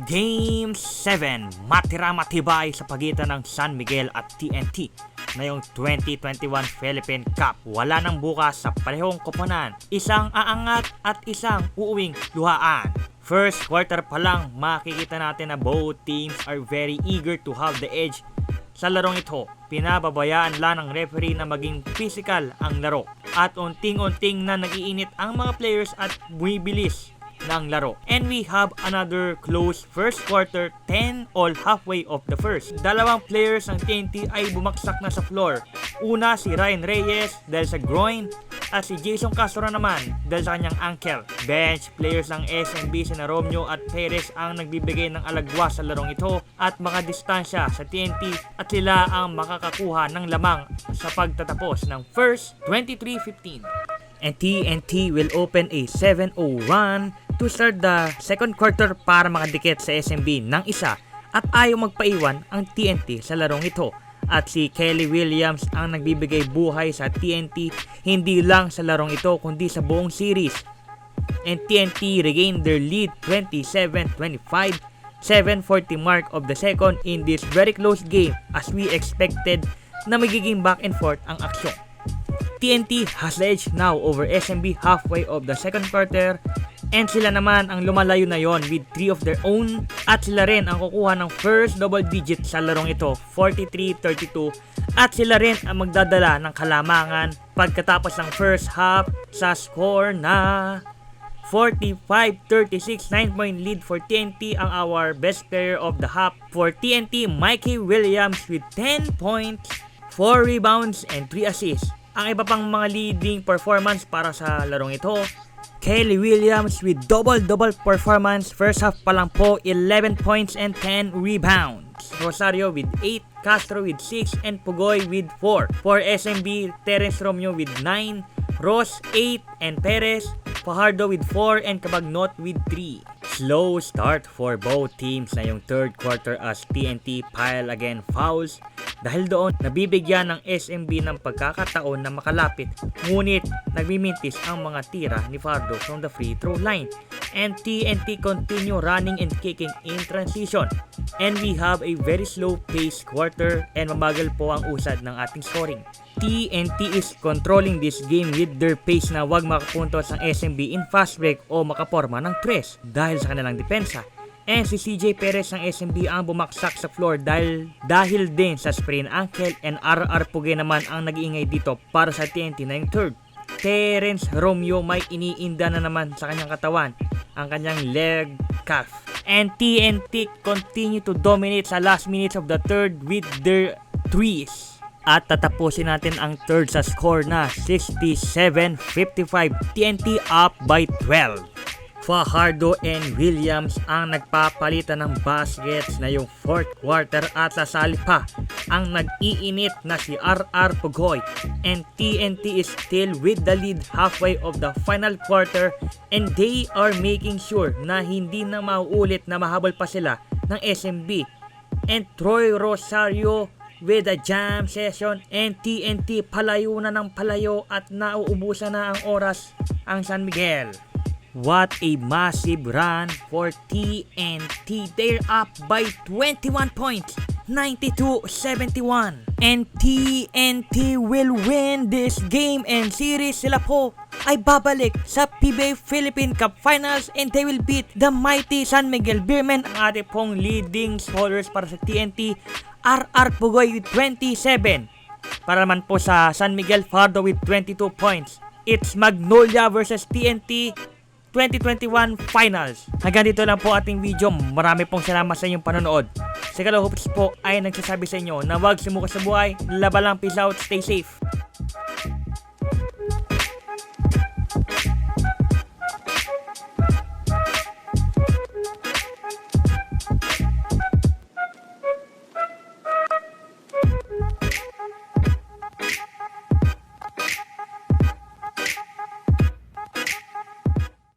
Game 7, matira-matibay sa pagitan ng San Miguel at TNT ngayong 2021 Philippine Cup. Wala nang bukas sa parehong koponan, isang aangat at isang uuwing luhaan. First quarter pa lang, makikita natin na both teams are very eager to have the edge sa larong ito. Pinababayaan lang ng referee na maging physical ang laro at unting-unting na nag-iinit ang mga players at bumibilis ng laro. And we have another close first quarter, 10 all halfway of the first. Dalawang players ng TNT ay bumaksak na sa floor. Una si Ryan Reyes dahil sa groin at si Jason Castro naman dahil sa kanyang ankle. Bench players ng SMB sina Romeo at Perez ang nagbibigay ng alagwa sa larong ito at mga distansya sa TNT at sila ang makakakuha ng lamang sa pagtatapos ng first 23-15. And TNT will open a 7-0 run to start the second quarter para makadikit sa SMB ng isa at ayaw magpaiwan ang TNT sa larong ito. At si Kelly Williams ang nagbibigay buhay sa TNT hindi lang sa larong ito kundi sa buong series. And TNT regained their lead 27-25, 7:40 mark of the second in this very close game as we expected na magiging back and forth ang aksyon. TNT has the edge now over SMB halfway of the second quarter and sila naman ang lumalayo na yon with 3 of their own at sila rin ang kukuha ng first double digit sa larong ito, 43-32, at sila rin ang magdadala ng kalamangan pagkatapos ng first half sa score na 45-36, 9-point lead for TNT. Ang our best player of the half for TNT, Mikey Williams with 10 points, 4 rebounds and 3 assists. Ang iba pang mga leading performance para sa larong ito, Kelly Williams with double-double performance. First half pa lang po, 11 points and 10 rebounds. Rosario with 8, Castro with 6, and Pugoy with 4. For SMB, Terence Romeo with 9, Ross 8, and Perez, Fajardo with 4, and Cabagnot with 3. Slow start for both teams na yung third quarter as TNT pile again fouls. Dahil doon, nabibigyan ng SMB ng pagkakataon na makalapit, ngunit nagmimintis ang mga tira ni Fajardo from the free throw line. And TNT continue running and kicking in transition. And we have a very slow pace quarter and mabagal po ang usad ng ating scoring. TNT is controlling this game with their pace na wag makapuntos ang SMB in fast break o makaporma ng tres dahil sa kanilang depensa. And si CJ Perez ng SMB ang bumaksak sa floor dahil din sa sprain ankle, and RR Puge naman ang nag-iingay dito para sa TNT na yung third. Terence Romeo may iniinda na naman sa kanyang katawan, ang kanyang leg calf. And TNT continue to dominate sa last minutes of the third with their threes. At tatapusin natin ang third sa score na 67-55, TNT up by 12. Fajardo and Williams ang nagpapalitan ng baskets na yung fourth quarter at sasali pa ang nag-iinit na si RR Pugoy, and TNT is still with the lead halfway of the final quarter and they are making sure na hindi na mauulit na mahabol pa sila ng SMB. And Troy Rosario with a jam session, and TNT palayo na ng palayo at nauubusan na ang oras ang San Miguel. What a massive run for TNT. They're up by 21 points, 92-71. And TNT will win this game and series. Sila po ay babalik sa PBA Philippine Cup Finals and they will beat the mighty San Miguel Beermen. Ang ating pong leading scorers para sa TNT, RR Pugoy with 27. Para naman po sa San Miguel, Fajardo with 22 points. It's Magnolia versus TNT 2021 Finals. Hanggang dito lang po ating video. Marami pong salamat sa inyong panonood. Si Kalo Hoops po ay nagsasabi sa inyo na huwag sumuko sa buhay. Laban lang, peace out, stay safe.